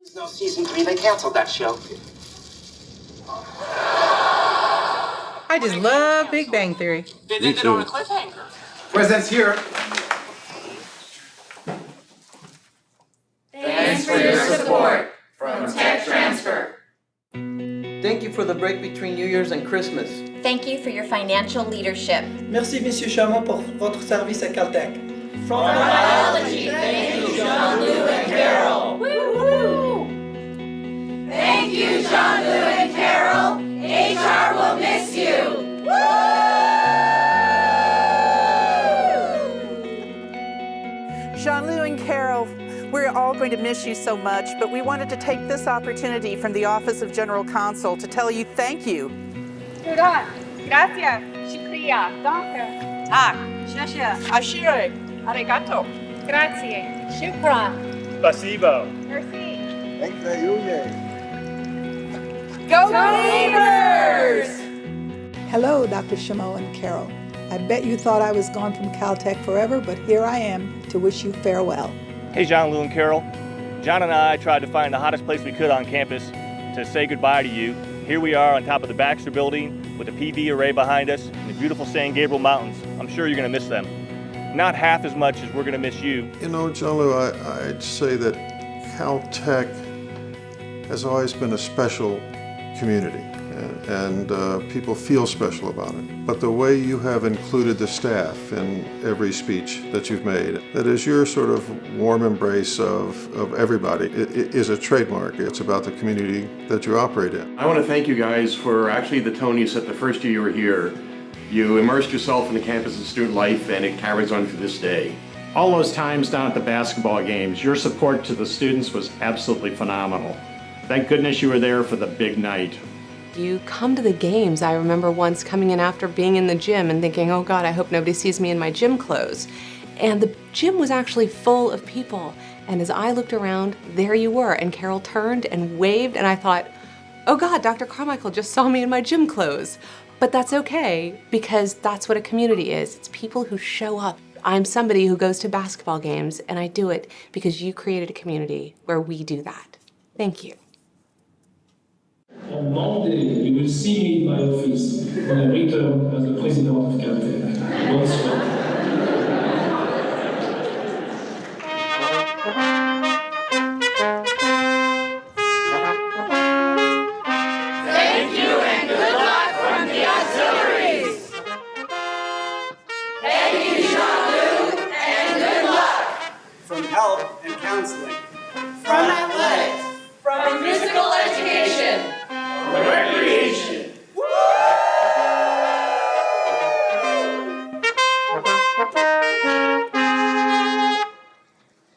There's no season 3, they canceled that show. I just love Big Bang Theory. They did it on a cliffhanger. Presents here. Thanks for your support from Tech Transfer. Thank you for the break between New Year's and Christmas. Thank you for your financial leadership. Merci, Monsieur Chameau, pour votre service à Caltech. From biology, thank you, Jean-Loup and Carol. Woo-hoo! Thank you, Jean-Loup and Carol. HR will miss you. Jean-Loup and Carol, we're all going to miss you so much, but we wanted to take this opportunity from the Office of General Counsel to tell you thank you. Gracias. Shukriya. Danke. Tak. Shasha. Ashire. Arigato. Grazie. Shukran. Spasibo. Merci. Thank you. Go Beavers! Hello, Dr. Chameau and Carol. I bet you thought I was gone from Caltech forever, but here I am to wish you farewell. Hey, Jean-Loup and Carol. John and I tried to find the hottest place we could on campus to say goodbye to you. Here we are on top of the Baxter building with the PV array behind us and the beautiful San Gabriel Mountains. I'm sure you're going to miss them. Not half as much as we're going to miss you. You know, Jean-Loup, I'd say that Caltech has always been a special community, and people feel special about it. But the way you have included the staff in every speech that you've made, that is your sort of warm embrace of everybody, it is a trademark. It's about the community that you operate in. I want to thank you guys for actually the tone you set the first year you were here. You immersed yourself in the campus and student life, and it carries on to this day. All those times down at the basketball games, your support to the students was absolutely phenomenal. Thank goodness you were there for the big night. You come to the games. I remember once coming in after being in the gym and thinking, oh God, I hope nobody sees me in my gym clothes. And the gym was actually full of people. And as I looked around, there you were. And Carol turned and waved, and I thought, oh God, Dr. Carmichael just saw me in my gym clothes. But that's okay, because that's what a community is. It's people who show up. I'm somebody who goes to basketball games, and I do it because you created a community where we do that. Thank you. On Monday, you will see me in my office when I return as the president of Caltech. Bonsoir. Thank you and good luck from the auxiliaries. Thank you, Jean-Loup, and good luck. From health and counseling. From athletics. From physical education. Recreation.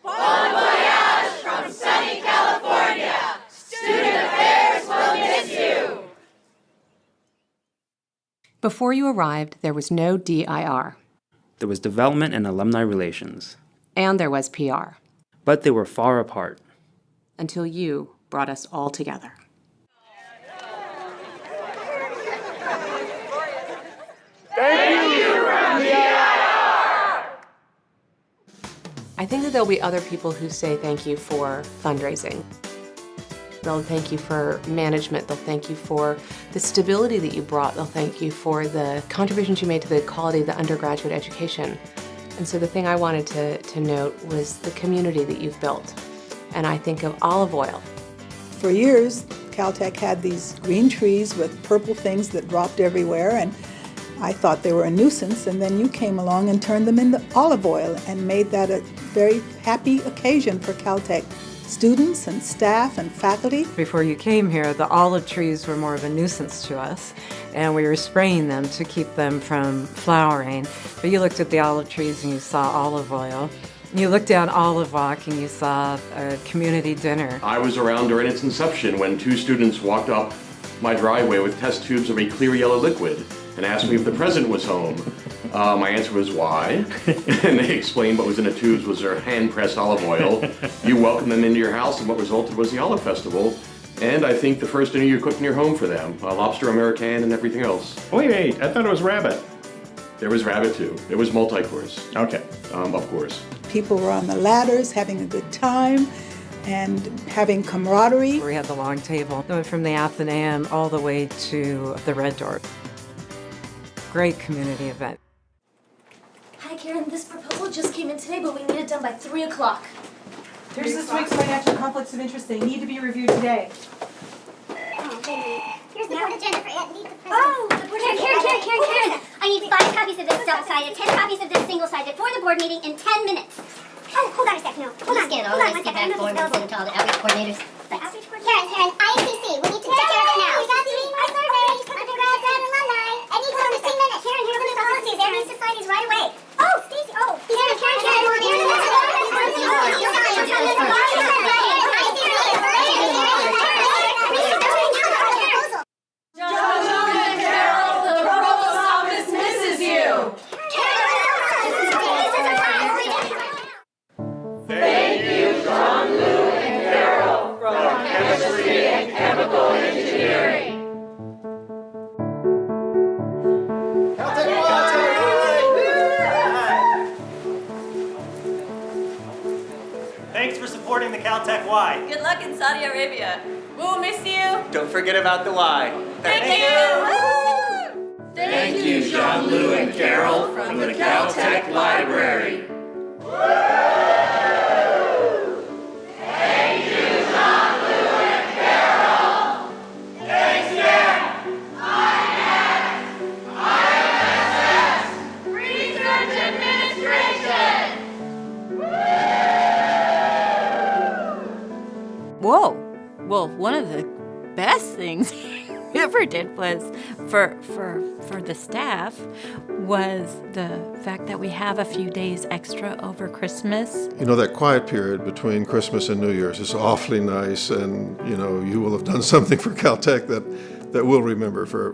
Bon voyage from sunny California. Student Affairs will miss you. Before you arrived, there was no DIR. There was development and alumni relations. And there was PR. But they were far apart. Until you brought us all together. Thank you from DIR. I think that there'll be other people who say thank you for fundraising. They'll thank you for management. They'll thank you for the stability that you brought. They'll thank you for the contributions you made to the quality of the undergraduate education. And so the thing I wanted to note was the community that you've built. And I think of olive oil. For years, Caltech had these green trees with purple things that dropped everywhere, and I thought they were a nuisance, and then you came along and turned them into olive oil and made that a very happy occasion for Caltech students and staff and faculty. Before you came here, the olive trees were more of a nuisance to us, and we were spraying them to keep them from flowering. But you looked at the olive trees and you saw olive oil. You looked down Olive Walk and you saw a community dinner. I was around during its inception when two students walked up my driveway with test tubes of a clear yellow liquid and asked me if the president was home. My answer was, why? And they explained what was in the tubes was their hand-pressed olive oil. You welcomed them into your house, and what resulted was the Olive Festival. And I think the first dinner you cooked in your home for them, lobster American and everything else. Wait, I thought it was rabbit. There was rabbit too. It was multi-course. Okay. Of course. People were on the ladders having a good time, and having camaraderie. We had the long table that went from the Athenaeum all the way to the Red Door. Great community event. Hi, Karen. This proposal just came in today, but we need it done by 3 o'clock. Here's this week's financial conflicts of interest. They need to be reviewed today. Here's the board agenda for it. Oh, the board agenda. Karen. I need 5 copies of this double-sided, 10 copies of this single-sided for the board meeting in 10 minutes. Oh, hold on a sec. No. Hold on. Scan all this feedback form and send it to all the outreach coordinators. Karen, IACC, we need to take care of it now. We got to read my surveys, undergrads and alumni. It needs 15 minutes. Karen, here's the policies. Every societies right away. Oh, Stacey. Oh, John Lou and Carol, the provost office misses you. Thank you, John Lou and Carol, from Chemistry and Chemical Engineering. Thanks for supporting the Caltech Y. Good luck in Saudi Arabia. We'll miss you. Don't forget about the Y. Thank you. Thank you, John Lou and Carol, from the Caltech Library. Thank you, John Lou and Carol. Thanks again. ISS. Research Administration. Whoa. Well, one of the best things we ever did was for the staff was the fact that we have a few days extra over Christmas. You know, that quiet period between Christmas and New Year's is awfully nice, and you know, you will have done something for Caltech that we'll remember for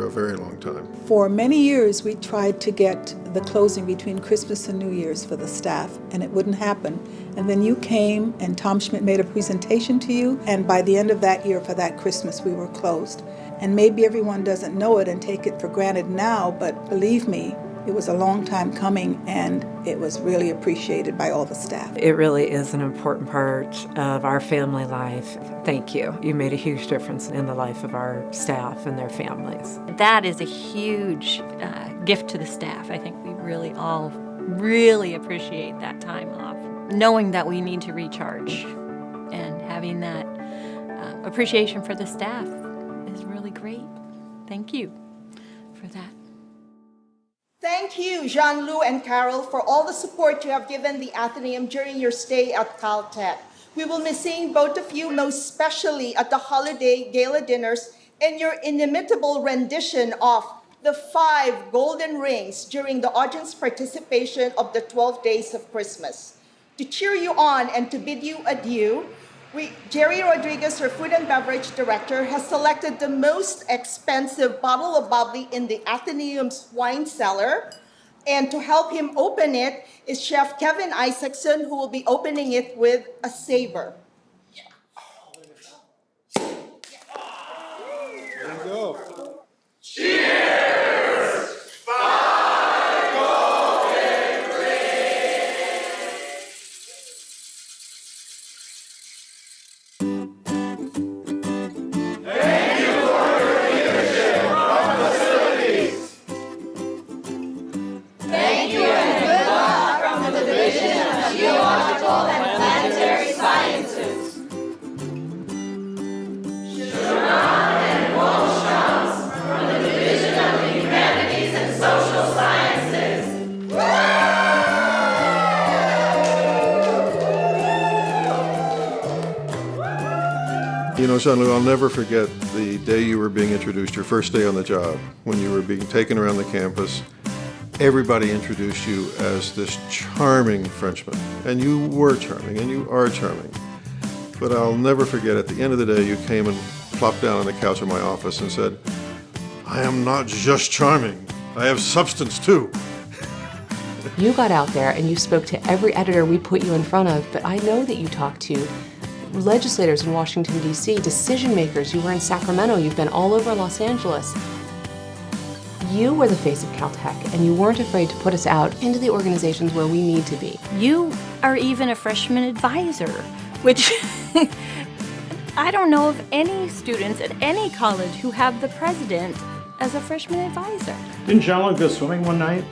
a very long time. For many years, we tried to get the closing between Christmas and New Year's for the staff, and it wouldn't happen. And then you came, and Tom Schmidt made a presentation to you, and by the end of that year, for that Christmas, we were closed. And maybe everyone doesn't know it and take it for granted now, but believe me, it was a long time coming, and it was really appreciated by all the staff. It really is an important part of our family life. Thank you. You made a huge difference in the life of our staff and their families. That is a huge gift to the staff. I think we really all really appreciate that time off, knowing that we need to recharge, and having that appreciation for the staff is really great. Thank you for that. Thank you, Jean-Loup and Carol, for all the support you have given the Athenaeum during your stay at Caltech. We will miss seeing both of you, most especially at the holiday gala dinners and your inimitable rendition of the 5 golden rings during the audience participation of the 12 Days of Christmas. To cheer you on and to bid you adieu, Jerry Rodriguez, our food and beverage director, has selected the most expensive bottle of bubbly in the Athenaeum's wine cellar. And to help him open it is Chef Kevin Isaacson, who will be opening it with a saber. There you go. Cheers! 5 golden rings! Thank you for your leadership from the facilities. Thank you and good luck from the Division of Geological and Planetary Sciences. Sherman and Wolfschatz from the Division of the Humanities and Social Sciences. You know, Jean-Loup, I'll never forget the day you were being introduced, your first day on the job, when you were being taken around the campus. Everybody introduced you as this charming Frenchman, and you were charming, and you are charming. But I'll never forget, at the end of the day, you came and plopped down on the couch in my office and said, "I am not just charming, I have substance too." You got out there and you spoke to every editor we put you in front of, but I know that you talked to legislators in Washington, D.C., decision makers. You were in Sacramento, you've been all over Los Angeles. You were the face of Caltech, and you weren't afraid to put us out into the organizations where we need to be. You are even a freshman advisor, which I don't know of any students at any college who have the president as a freshman advisor. Didn't Jean-Luc go swimming one night?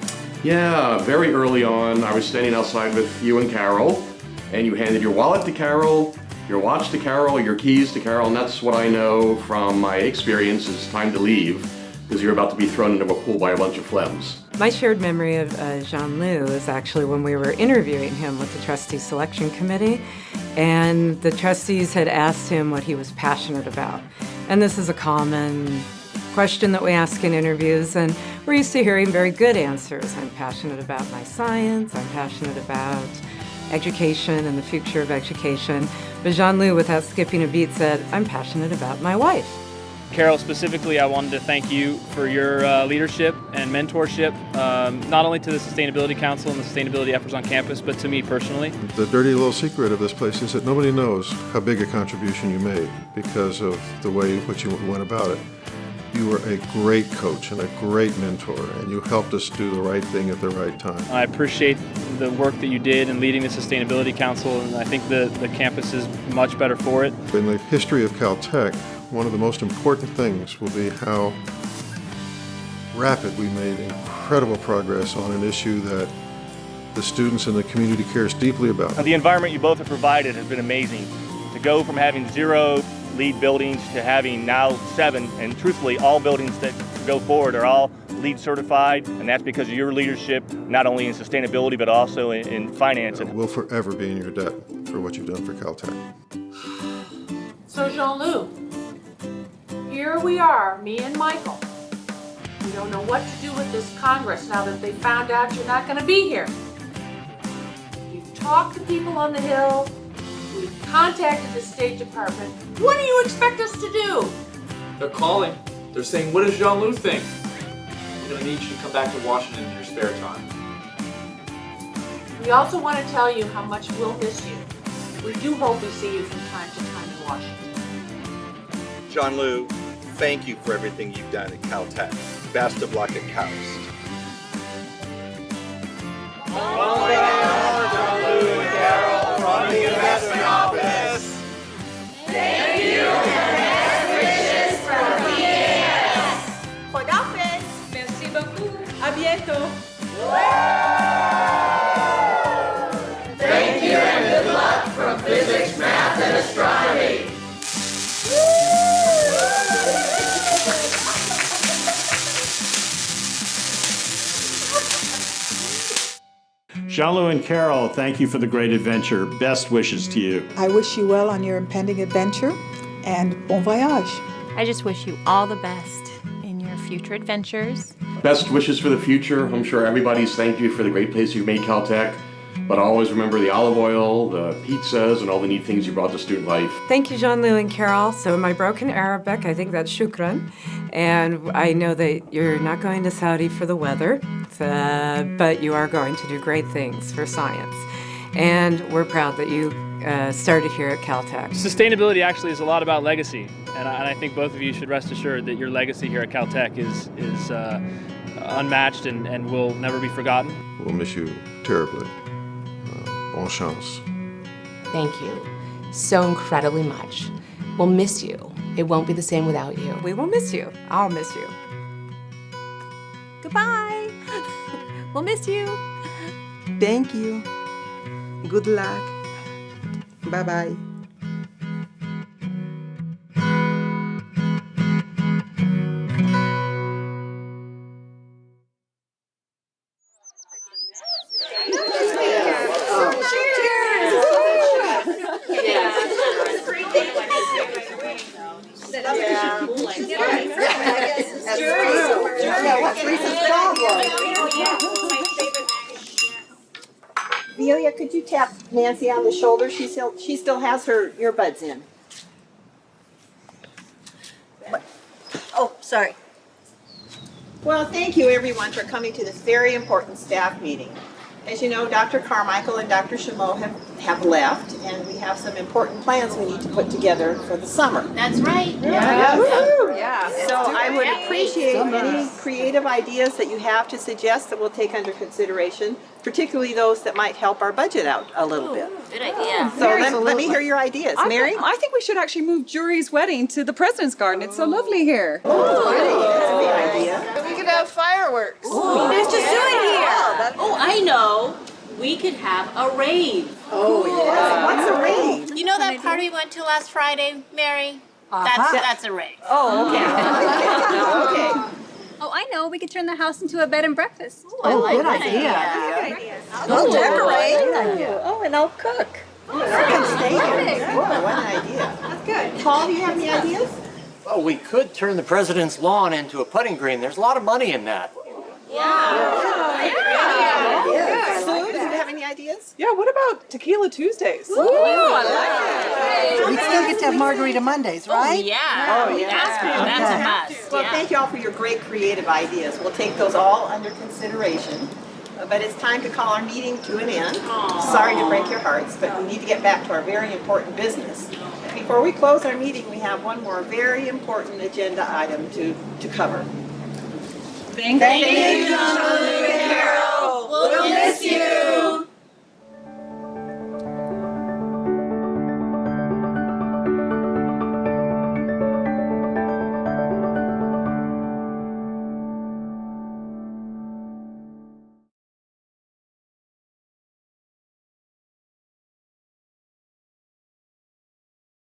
Yeah, very early on, I was standing outside with you and Carol, and you handed your wallet to Carol, your watch to Carol, your keys to Carol, and that's what I know from my experience is time to leave, because you're about to be thrown into a pool by a bunch of phlegms. My shared memory of Jean-Luc is actually when we were interviewing him with the trustee selection committee, and the trustees had asked him what he was passionate about. And this is a common question that we ask in interviews, and we're used to hearing very good answers. I'm passionate about my science, I'm passionate about education and the future of education. But Jean-Luc, without skipping a beat, said, I'm passionate about my wife. Carol, specifically, I wanted to thank you for your leadership and mentorship, not only to the Sustainability Council and the sustainability efforts on campus, but to me personally. The dirty little secret of this place is that nobody knows how big a contribution you made because of the way in which you went about it. You were a great coach and a great mentor, and you helped us do the right thing at the right time. I appreciate the work that you did in leading the Sustainability Council, and I think the campus is much better for it. In the history of Caltech, one of the most important things will be how rapid we made incredible progress on an issue that the students and the community cares deeply about. The environment you both have provided has been amazing. To go from having 0 LEED buildings to having now 7, and truthfully all buildings that go forward are all LEED certified, and that's because of your leadership, not only in sustainability but also in finance. We'll forever be in your debt for what you've done for Caltech. So Jean-Luc, here we are, me and Michael. We don't know what to do with this Congress now that they found out you're not going to be here. We've talked to people on the Hill. We've contacted the State Department. What do you expect us to do? They're calling. They're saying, what does Jean-Luc think? We're going to need you to come back to Washington in your spare time. We also want to tell you how much we'll miss you. We do hope we see you from time to time in Washington. Jean-Luc, thank you for everything you've done at Caltech. Best of luck at KAUST. Jean-Luc and Carol from the investment office. Thank you and best wishes from BAS. Khudafez. Merci beaucoup. À bientôt. Thank you and good luck from physics, math, and astronomy. Jean-Luc and Carol, thank you for the great adventure. Best wishes to you. I wish you well on your impending adventure, and bon voyage. I just wish you all the best in your future adventures. Best wishes for the future. I'm sure everybody's thanked you for the great place you've made Caltech, but always remember the olive oil, the pizzas, and all the neat things you brought to student life. Thank you, Jean-Luc and Carol. So in my broken Arabic, I think that's shukran. And I know that you're not going to Saudi for the weather, but you are going to do great things for science. And we're proud that you started here at Caltech. Sustainability actually is a lot about legacy, and I think both of you should rest assured that your legacy here at Caltech is unmatched and will never be forgotten. We'll miss you terribly. Bon chance. Thank you so incredibly much. We'll miss you. It won't be the same without you. We will miss you. I'll miss you. Goodbye. We'll miss you. Thank you. Good luck. Bye-bye. Velia, could you tap Nancy on the shoulder? She still has her earbuds in. Oh, sorry. Well, thank you everyone for coming to this very important staff meeting. As you know, Dr. Carmichael and Dr. Chameau have left, and we have some important plans we need to put together for the summer. That's right. Yeah. So I would appreciate any creative ideas that you have to suggest that we'll take under consideration. particularly those that might help our budget out a little bit. Good idea. So let me hear your ideas. Mary? I think we should actually move Jury's wedding to the President's Garden. It's so lovely here. That's a big idea. We could have fireworks. Let's just do it here. Oh, I know. We could have a rave. Oh, yeah. What's a rave? You know that party we went to last Friday, Mary? That's a rave. Oh, okay. Okay. Oh, I know. We could turn the house into a bed and breakfast. Good idea. I'll decorate. Oh, and I'll cook. I can stay here. What an idea. That's good. Paul, do you have any ideas? Well, we could turn the president's lawn into a putting green. There's a lot of money in that. Sue, do you have any ideas? Yeah, what about Tequila Tuesdays? Ooh, I like it. We still get to have Margarita Mondays, right? Oh, yeah. That's a must. Well, thank you all for your great creative ideas. We'll take those all under consideration. But it's time to call our meeting to an end. Sorry to break your hearts, but we need to get back to our very important business. Before we close our meeting, we have one more very important agenda item to cover. Thank you, John